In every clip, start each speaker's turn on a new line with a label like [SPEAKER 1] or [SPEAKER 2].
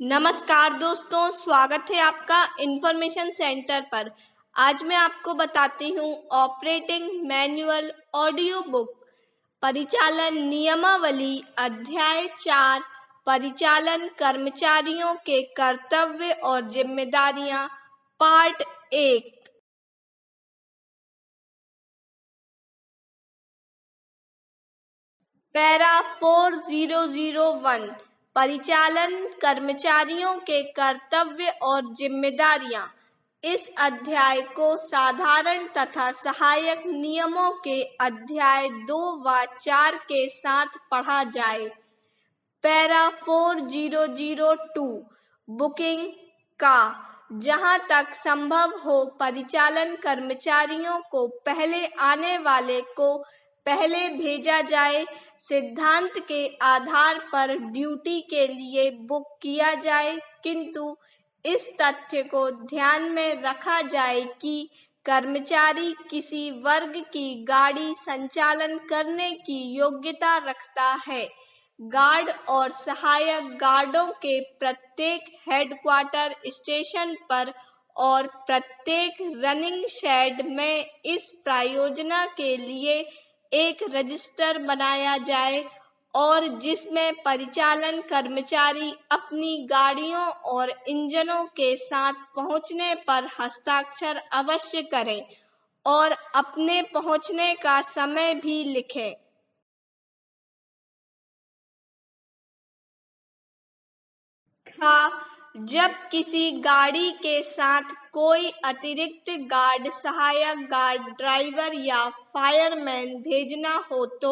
[SPEAKER 1] नमस्कार दोस्तों, स्वागत है आपका इंफॉर्मेशन सेंटर पर। आज मैं आपको बताती हूँ ऑपरेटिंग मैनुअल ऑडियो बुक परिचालन नियमावली अध्याय 4 परिचालन कर्मचारियों के कर्तव्य और जिम्मेदारियां पार्ट 1। पैरा 4001 परिचालन कर्मचारियों के कर्तव्य और जिम्मेदारियां। इस अध्याय को साधारण तथा सहायक नियमों के अध्याय 2 व 4 के साथ पढ़ा जाए। पैरा 4002 बुकिंग का जहां तक संभव हो परिचालन कर्मचारियों को पहले आने वाले को पहले भेजा जाए। सिद्धांत के आधार पर ड्यूटी के लिए बुक किया जाए, किंतु इस तथ्य को ध्यान में रखा जाए कि कर्मचारी किसी वर्ग की गाड़ी संचालन करने की योग्यता रखता है। गार्ड और सहायक गार्डों के प्रत्येक हेडक्वार्टर स्टेशन पर और प्रत्येक रनिंग शेड में इस प्रयोजना के लिए एक रजिस्टर बनाया जाए और जिसमें परिचालन कर्मचारी अपनी गाड़ियों और इंजनों के साथ पहुंचने पर हस्ताक्षर अवश्य करें और अपने पहुंचने का समय भी लिखें। जब किसी गाड़ी के साथ कोई अतिरिक्त गार्ड, सहायक गार्ड, ड्राइवर या फायरमैन भेजना हो तो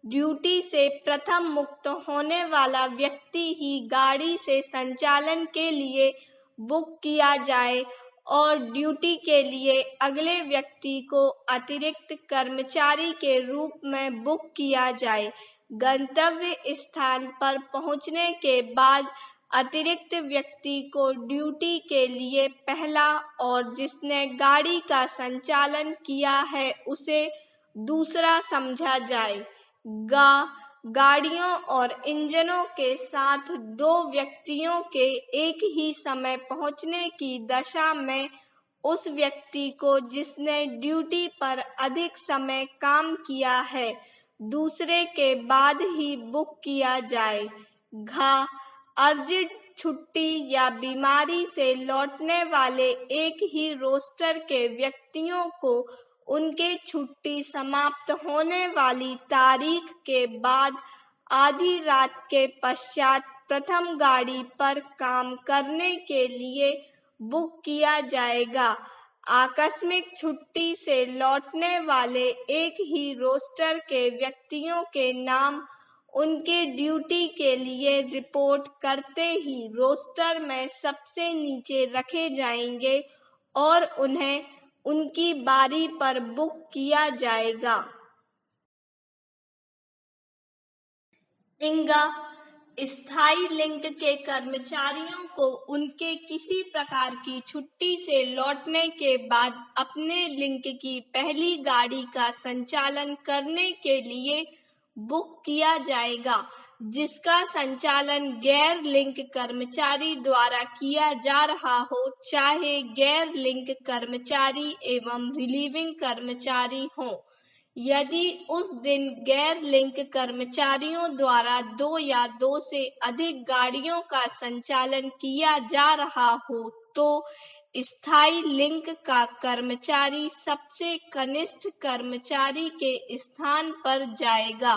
[SPEAKER 1] ड्यूटी से प्रथम मुक्त होने वाला व्यक्ति ही गाड़ी से संचालन के लिए बुक किया जाए और ड्यूटी के लिए अगले व्यक्ति को अतिरिक्त कर्मचारी के रूप में बुक किया जाए। गंतव्य स्थान पर पहुंचने के बाद अतिरिक्त व्यक्ति को ड्यूटी के लिए पहला और जिसने गाड़ी का संचालन किया है उसे दूसरा समझा जाए। गाड़ियों और इंजनों के साथ दो व्यक्तियों के एक ही समय पहुंचने की दशा में उस व्यक्ति को जिसने ड्यूटी पर अधिक समय काम किया है दूसरे के बाद ही बुक किया जाए। अर्जेंट छुट्टी या बीमारी से लौटने वाले एक ही रोस्टर के व्यक्तियों को उनके छुट्टी समाप्त होने वाली तारीख के बाद आधी रात के पश्चात प्रथम गाड़ी पर काम करने के लिए बुक किया जाएगा। आकस्मिक छुट्टी से लौटने वाले एक ही रोस्टर के व्यक्तियों के नाम उनके ड्यूटी के लिए रिपोर्ट करते ही रोस्टर में सबसे नीचे रखे जाएंगे और उन्हें उनकी बारी पर बुक किया जाएगा। स्थायी लिंक के कर्मचारियों को उनके किसी प्रकार की छुट्टी से लौटने के बाद अपने लिंक की पहली गाड़ी का संचालन करने के लिए बुक किया जाएगा, जिसका संचालन गैर लिंक कर्मचारी द्वारा किया जा रहा हो, चाहे गैर लिंक कर्मचारी एवं रिलीविंग कर्मचारी हो। यदि उस दिन गैर लिंक कर्मचारियों द्वारा 2 या 2 से अधिक गाड़ियों का संचालन किया जा रहा हो तो स्थायी लिंक का कर्मचारी सबसे कनिष्ठ कर्मचारी के स्थान पर जाएगा।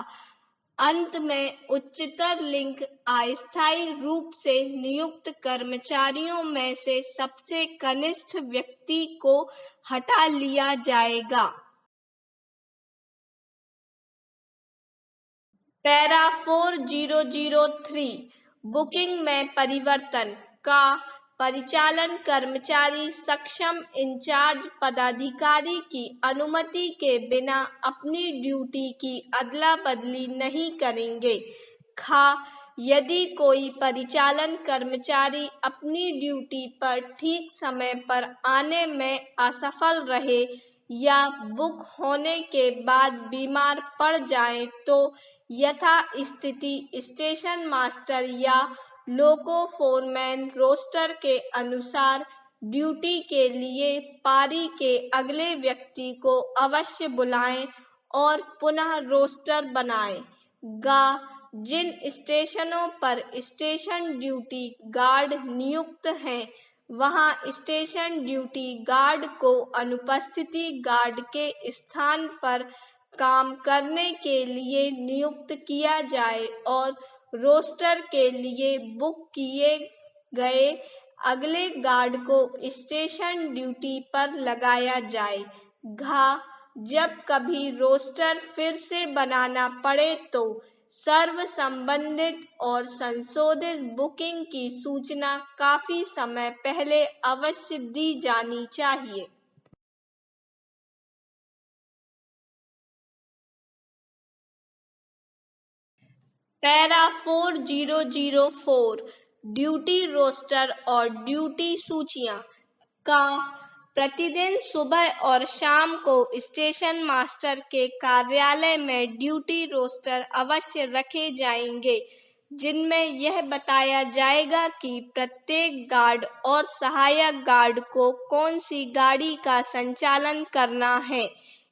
[SPEAKER 1] अंत में उच्चतर लिंक अस्थायी रूप से नियुक्त कर्मचारियों में से सबसे कनिष्ठ व्यक्ति को हटा लिया जाएगा। पैरा 4003 बुकिंग में परिवर्तन का परिचालन कर्मचारी सक्षम इंचार्ज पदाधिकारी की अनुमति के बिना अपनी ड्यूटी की अदला बदली नहीं करेंगे। यदि कोई परिचालन कर्मचारी अपनी ड्यूटी पर ठीक समय पर आने में असफल रहे या बुक होने के बाद बीमार पड़ जाए तो यथा स्थिति स्टेशन मास्टर या लोको फोरमैन रोस्टर के अनुसार ड्यूटी के लिए पारी के अगले व्यक्ति को अवश्य बुलाएं और पुनः रोस्टर बनाएं। गा जिन स्टेशनों पर स्टेशन ड्यूटी गार्ड नियुक्त हैं वहां स्टेशन ड्यूटी गार्ड को अनुपस्थिति गार्ड के स्थान पर काम करने के लिए नियुक्त किया जाए और रोस्टर के लिए बुक किए गए अगले गार्ड को स्टेशन ड्यूटी पर लगाया जाए। घा जब कभी रोस्टर फिर से बनाना पड़े तो सर्व संबंधित और संशोधित बुकिंग की सूचना काफी समय पहले अवश्य दी जानी चाहिए। पैरा 4004 ड्यूटी रोस्टर और ड्यूटी सूचियां का प्रतिदिन सुबह और शाम को स्टेशन मास्टर के कार्यालय में ड्यूटी रोस्टर अवश्य रखे जाएंगे, जिनमें यह बताया जाएगा कि प्रत्येक गार्ड और सहायक गार्ड को कौन सी गाड़ी का संचालन करना है।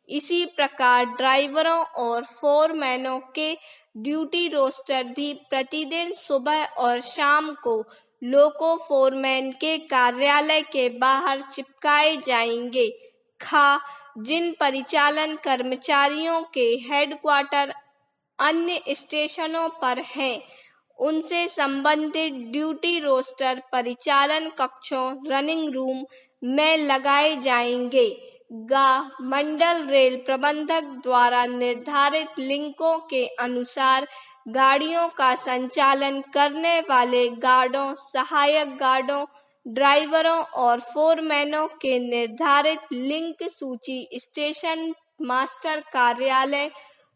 [SPEAKER 1] इसी प्रकार ड्राइवरों और फोरमैनों के ड्यूटी रोस्टर भी प्रतिदिन सुबह और शाम को लोको फोरमैन के कार्यालय के बाहर चिपकाए जाएंगे। खा जिन परिचालन कर्मचारियों के हेडक्वार्टर अन्य स्टेशनों पर हैं, उनसे संबंधित ड्यूटी रोस्टर परिचालन कक्षों रनिंग रूम में लगाए जाएंगे। गा मंडल रेल प्रबंधक द्वारा निर्धारित लिंकों के अनुसार गाड़ियों का संचालन करने वाले गार्डों, सहायक गार्डों, ड्राइवरों और फोरमैनों के निर्धारित लिंक सूची स्टेशन मास्टर कार्यालय,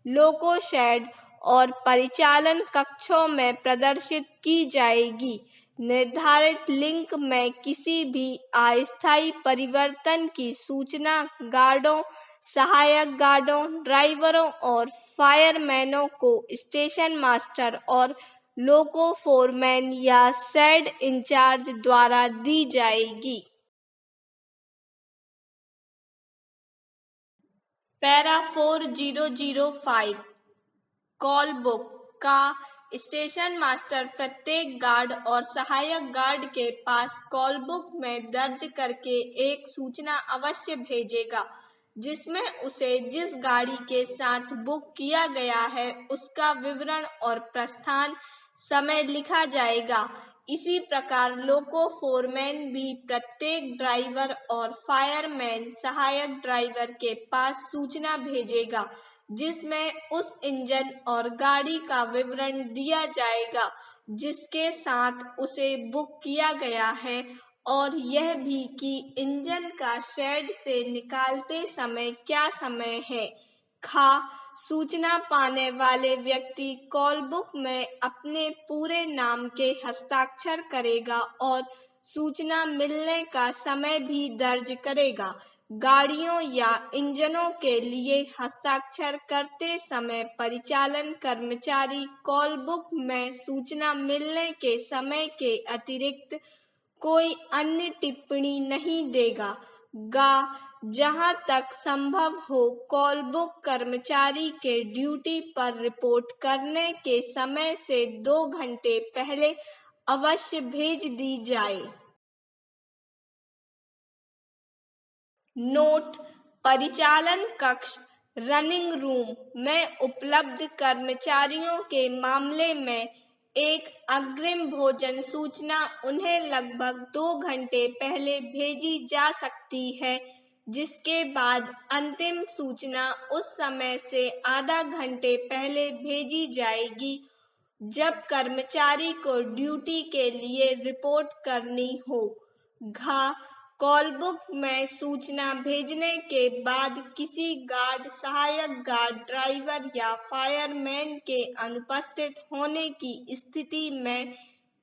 [SPEAKER 1] लोको शेड और परिचालन कक्षों में प्रदर्शित की जाएगी। निर्धारित लिंक में किसी भी अस्थायी परिवर्तन की सूचना गार्डों, सहायक गार्डों, ड्राइवरों और फायरमैनों को स्टेशन मास्टर और लोको फोरमैन या शेड इंचार्ज द्वारा दी जाएगी। पैरा 4005 कॉल बुक का स्टेशन मास्टर प्रत्येक गार्ड और सहायक गार्ड के पास कॉल बुक में दर्ज करके एक सूचना अवश्य भेजेगा, जिसमें उसे जिस गाड़ी के साथ बुक किया गया है उसका विवरण और प्रस्थान समय लिखा जाएगा। इसी प्रकार लोको फोरमैन भी प्रत्येक ड्राइवर और फायरमैन सहायक ड्राइवर के पास सूचना भेजेगा, जिसमें उस इंजन और गाड़ी का विवरण दिया जाएगा जिसके साथ उसे बुक किया गया है, और यह भी कि इंजन का शेड से निकालते समय क्या समय है। खा सूचना पाने वाले व्यक्ति कॉल बुक में अपने पूरे नाम के हस्ताक्षर करेगा और सूचना मिलने का समय भी दर्ज करेगा। गाड़ियों या इंजनों के लिए हस्ताक्षर करते समय परिचालन कर्मचारी कॉल बुक में सूचना मिलने के समय के अतिरिक्त कोई अन्य टिप्पणी नहीं देगा। गा जहां तक संभव हो कॉल बुक कर्मचारी के ड्यूटी पर रिपोर्ट करने के समय से 2 घंटे पहले अवश्य भेज दी जाए। नोट परिचालन कक्ष रनिंग रूम में उपलब्ध कर्मचारियों के मामले में एक अग्रिम भोजन सूचना उन्हें लगभग 2 घंटे पहले भेजी जा सकती है, जिसके बाद अंतिम सूचना उस समय से आधा घंटे पहले भेजी जाएगी जब कर्मचारी को ड्यूटी के लिए रिपोर्ट करनी हो। घा कॉल बुक में सूचना भेजने के बाद किसी गार्ड, सहायक गार्ड, ड्राइवर या फायरमैन के अनुपस्थित होने की स्थिति में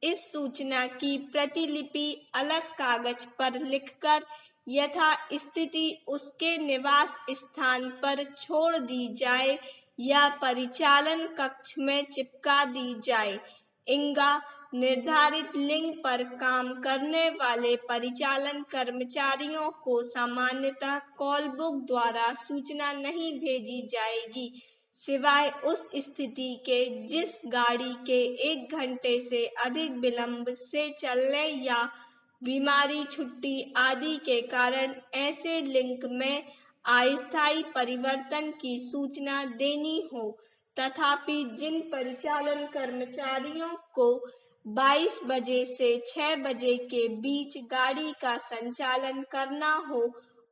[SPEAKER 1] इस सूचना की प्रतिलिपि अलग कागज पर लिखकर यथा स्थिति उसके निवास स्थान पर छोड़ दी जाए या परिचालन कक्ष में चिपका दी जाए। इंगा निर्धारित लिंक पर काम करने वाले परिचालन कर्मचारियों को सामान्यतः कॉल बुक द्वारा सूचना नहीं भेजी जाएगी, सिवाय उस स्थिति के जिस गाड़ी के 1 घंटे से अधिक विलंब से चलने या बीमारी, छुट्टी आदि के कारण ऐसे लिंक में अस्थायी परिवर्तन की सूचना देनी हो। तथापि जिन परिचालन कर्मचारियों को 22 बजे से 6 बजे के बीच गाड़ी का संचालन करना हो,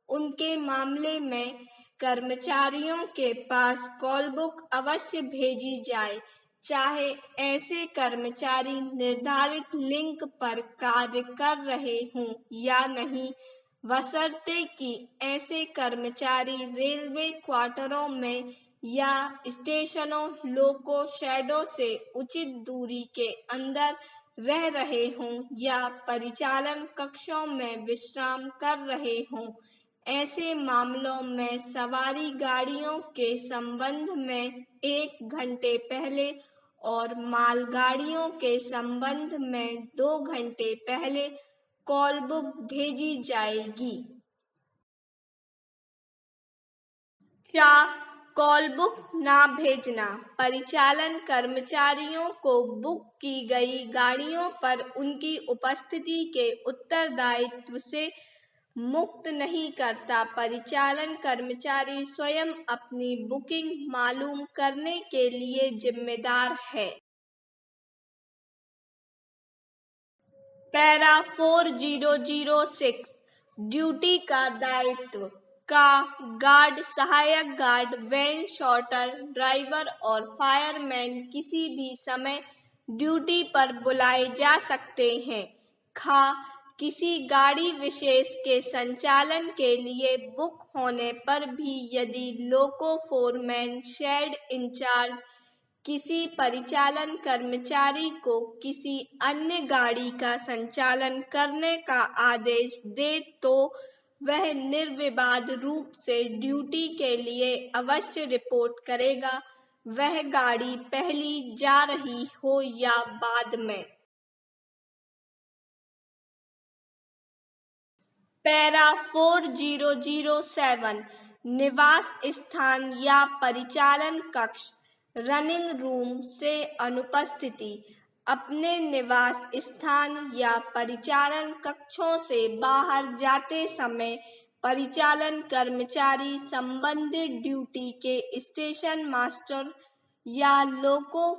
[SPEAKER 1] उनके मामले में कर्मचारियों के पास कॉल बुक अवश्य भेजी जाए, चाहे ऐसे कर्मचारी निर्धारित लिंक पर कार्य कर रहे हों या नहीं, बशर्ते कि ऐसे कर्मचारी रेलवे क्वार्टरों में या स्टेशनों, लोको शेडों से उचित दूरी के अंदर रह रहे हों या परिचालन कक्षों में विश्राम कर रहे हों। ऐसे मामलों में सवारी गाड़ियों के संबंध में 1 घंटे पहले और मालगाड़ियों के संबंध में 2 घंटे पहले कॉल बुक भेजी जाएगी। 4. कॉल बुक ना भेजना। परिचालन कर्मचारियों को बुक की गई गाड़ियों पर उनकी उपस्थिति के उत्तरदायित्व से मुक्त नहीं करता। परिचालन कर्मचारी स्वयं अपनी बुकिंग मालूम करने के लिए जिम्मेदार है। पैरा 4006 ड्यूटी का दायित्व का गार्ड, सहायक गार्ड, वैन शॉर्टर, ड्राइवर और फायरमैन किसी भी समय ड्यूटी पर बुलाए जा सकते हैं। किसी गाड़ी विशेष के संचालन के लिए बुक होने पर भी यदि लोको फोरमैन, शेड इंचार्ज किसी परिचालन कर्मचारी को किसी अन्य गाड़ी का संचालन करने का आदेश दे तो वह निर्विवाद रूप से ड्यूटी के लिए अवश्य रिपोर्ट करेगा, वह गाड़ी पहली जा रही हो या बाद में। पैरा 4007 निवास स्थान या परिचालन कक्ष, रनिंग रूम से अनुपस्थिति। अपने निवास स्थान या परिचालन कक्षों से बाहर जाते समय परिचालन कर्मचारी संबंधित ड्यूटी के स्टेशन मास्टर या लोको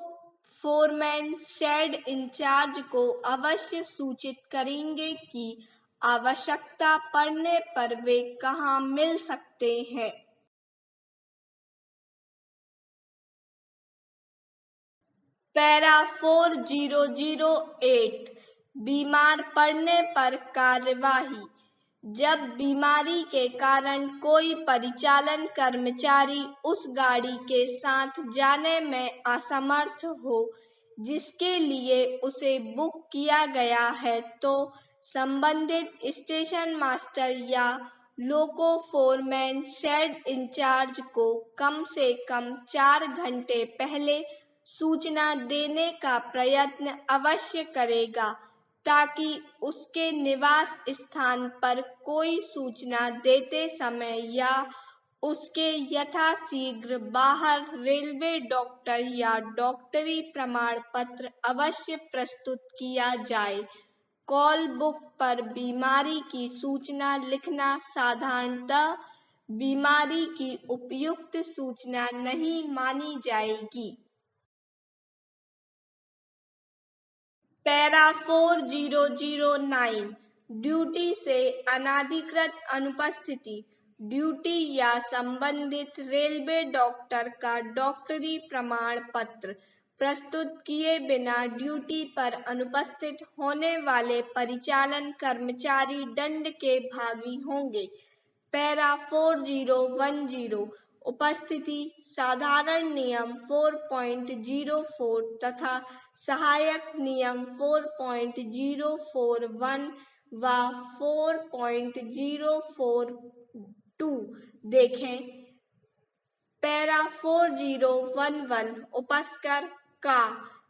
[SPEAKER 1] फोरमैन, शेड इंचार्ज को अवश्य सूचित करेंगे कि आवश्यकता पड़ने पर वे कहाँ मिल सकते हैं। पैरा 4008 बीमार पड़ने पर कार्यवाही। जब बीमारी के कारण कोई परिचालन कर्मचारी उस गाड़ी के साथ जाने में असमर्थ हो जिसके लिए उसे बुक किया गया है, तो संबंधित स्टेशन मास्टर या लोको फोरमैन, शेड इंचार्ज को कम से कम 4 घंटे पहले सूचना देने का प्रयत्न अवश्य करेगा, ताकि उसके निवास स्थान पर कोई सूचना देते समय या उसके यथाशीघ्र बाहर रेलवे डॉक्टर या डॉक्टरी प्रमाण पत्र अवश्य प्रस्तुत किया जाए। कॉल बुक पर बीमारी की सूचना लिखना साधारणतः बीमारी की उपयुक्त सूचना नहीं मानी जाएगी। पैरा 4009 ड्यूटी से अनाधिकृत अनुपस्थिति। ड्यूटी या संबंधित रेलवे डॉक्टर का डॉक्टरी प्रमाण पत्र प्रस्तुत किए बिना ड्यूटी पर अनुपस्थित होने वाले परिचालन कर्मचारी दंड के भागी होंगे। पैरा 4010 उपस्थिति साधारण नियम 4.04 तथा सहायक नियम 4.041 व 4.042 देखें। पैरा 4011 उपस्कर का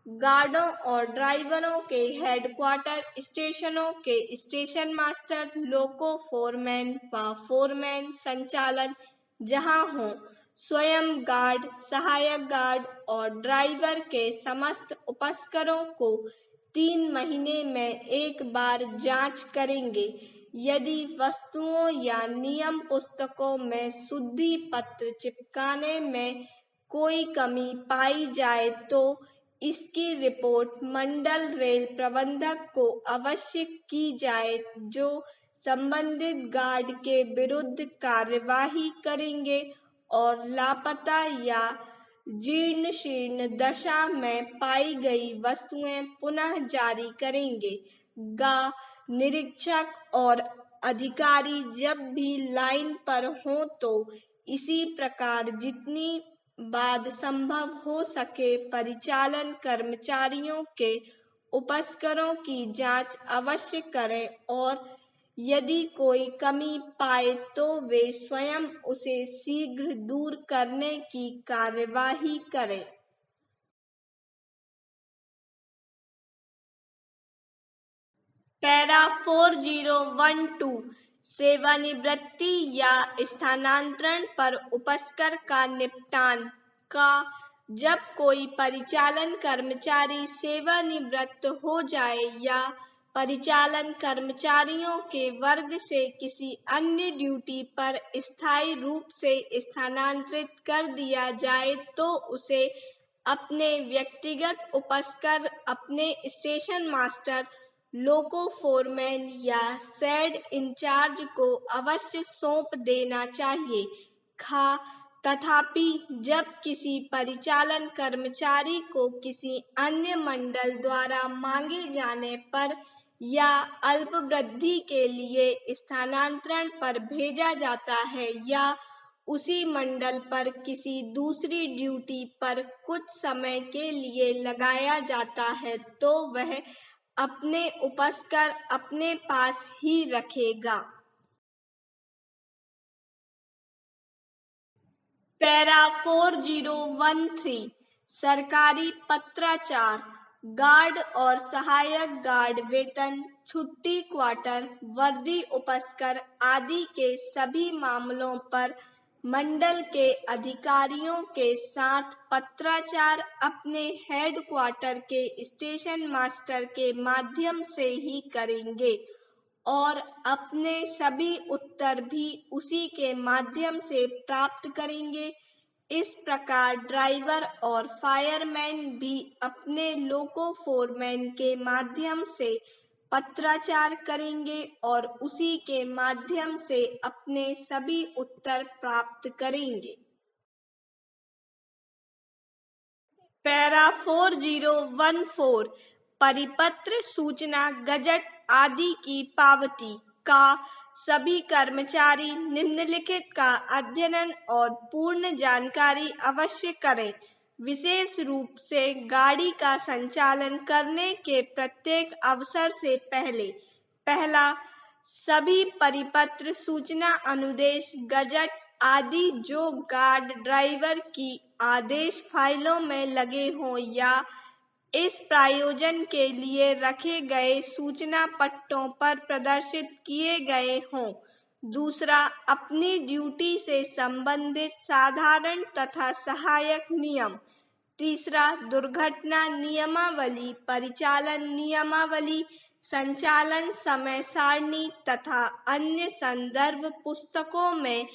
[SPEAKER 1] गार्डों और ड्राइवरों के हेडक्वार्टर, स्टेशनों के स्टेशन मास्टर, लोको फोरमैन व फोरमैन संचालन जहां हो, स्वयं गार्ड, सहायक गार्ड और ड्राइवर के समस्त उपस्करों को 3 महीने में एक बार जांच करेंगे। यदि वस्तुओं या नियम पुस्तकों में शुद्धि पत्र चिपकाने में कोई कमी पाई जाए तो इसकी रिपोर्ट मंडल रेल प्रबंधक को अवश्य की जाए, जो संबंधित गार्ड के विरुद्ध कार्यवाही करेंगे और लापता या जीर्ण शीर्ण दशा में पाई गई वस्तुएं पुनः जारी करेंगे। निरीक्षक और अधिकारी जब भी लाइन पर हों तो इसी प्रकार जितनी बाद संभव हो सके परिचालन कर्मचारियों के उपस्करों की जांच अवश्य करें और यदि कोई कमी पाए तो वे स्वयं उसे शीघ्र दूर करने की कार्यवाही करें। पैरा 4012 सेवानिवृत्ति या स्थानांतरण पर उपस्कर का निपटान का जब कोई परिचालन कर्मचारी सेवानिवृत्त हो जाए या परिचालन कर्मचारियों के वर्ग से किसी अन्य ड्यूटी पर स्थायी रूप से स्थानांतरित कर दिया जाए तो उसे अपने व्यक्तिगत उपस्कर अपने स्टेशन मास्टर, लोको फोरमैन या शेड इंचार्ज को अवश्य सौंप देना चाहिए। तथापि जब किसी परिचालन कर्मचारी को किसी अन्य मंडल द्वारा मांगे जाने पर या अल्पवृद्धि के लिए स्थानांतरण पर भेजा जाता है या उसी मंडल पर किसी दूसरी ड्यूटी पर कुछ समय के लिए लगाया जाता है तो वह अपने उपस्कर अपने पास ही रखेगा। पैरा 4013 सरकारी पत्राचार, गार्ड और सहायक गार्ड वेतन, छुट्टी, क्वार्टर, वर्दी, उपस्कर आदि के सभी मामलों पर मंडल के अधिकारियों के साथ पत्राचार अपने हेडक्वार्टर के स्टेशन मास्टर के माध्यम से ही करेंगे और अपने सभी उत्तर भी उसी के माध्यम से प्राप्त करेंगे। इस प्रकार ड्राइवर और फायरमैन भी अपने लोको फोरमैन के माध्यम से पत्राचार करेंगे और उसी के माध्यम से अपने सभी उत्तर प्राप्त करेंगे। पैरा 4014 परिपत्र, सूचना, गजट आदि की पावती का सभी कर्मचारी निम्नलिखित का अध्ययन और पूर्ण जानकारी अवश्य करें। विशेष रूप से गाड़ी का संचालन करने के प्रत्येक अवसर से पहला सभी परिपत्र, सूचना, अनुदेश, गजट आदि जो गार्ड ड्राइवर की आदेश फाइलों में लगे हों या इस प्रयोजन के लिए रखे गए सूचना पट्टों पर प्रदर्शित किए गए हों। दूसरा, अपनी ड्यूटी से संबंधित साधारण तथा सहायक नियम। तीसरा, दुर्घटना नियमावली, परिचालन नियमावली, संचालन समय सारणी तथा अन्य संदर्भ पुस्तकों में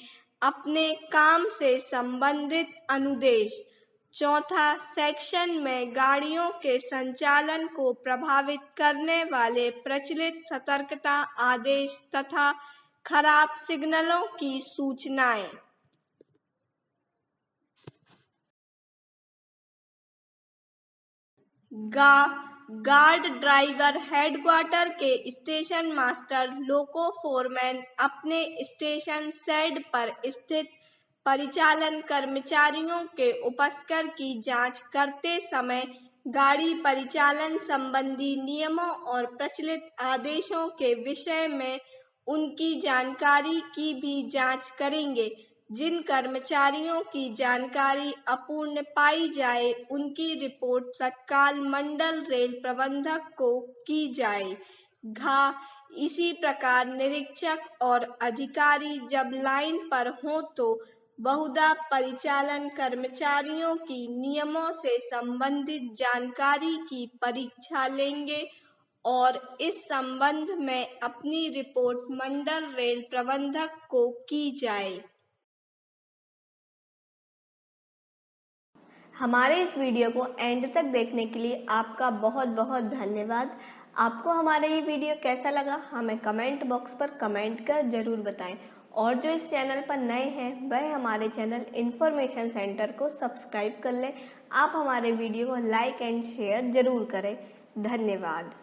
[SPEAKER 1] अपने काम से संबंधित अनुदेश। चौथा, सेक्शन में गाड़ियों के संचालन को प्रभावित करने वाले प्रचलित सतर्कता आदेश तथा खराब सिग्नलों की सूचनाएं। गार्ड ड्राइवर हेडक्वार्टर के स्टेशन मास्टर, लोको फोरमैन अपने स्टेशन शेड पर स्थित परिचालन कर्मचारियों के उपस्कर की जांच करते समय गाड़ी परिचालन संबंधी नियमों और प्रचलित आदेशों के विषय में उनकी जानकारी की भी जांच करेंगे। जिन कर्मचारियों की जानकारी अपूर्ण पाई जाए उनकी रिपोर्ट तत्काल मंडल रेल प्रबंधक को की जाए। इसी प्रकार निरीक्षक और अधिकारी जब लाइन पर हों तो बहुधा परिचालन कर्मचारियों की नियमों से संबंधित जानकारी की परीक्षा लेंगे और इस संबंध में अपनी रिपोर्ट मंडल रेल प्रबंधक को की जाए।
[SPEAKER 2] हमारे इस वीडियो को एंड तक देखने के लिए आपका बहुत बहुत धन्यवाद। आपको हमारा ये वीडियो कैसा लगा हमें कमेंट बॉक्स पर कमेंट कर ज़रूर बताएं और जो इस चैनल पर नए हैं वह हमारे चैनल इन्फॉर्मेशन सेंटर को सब्सक्राइब कर लें। आप हमारे वीडियो को लाइक एंड शेयर ज़रूर करें। धन्यवाद।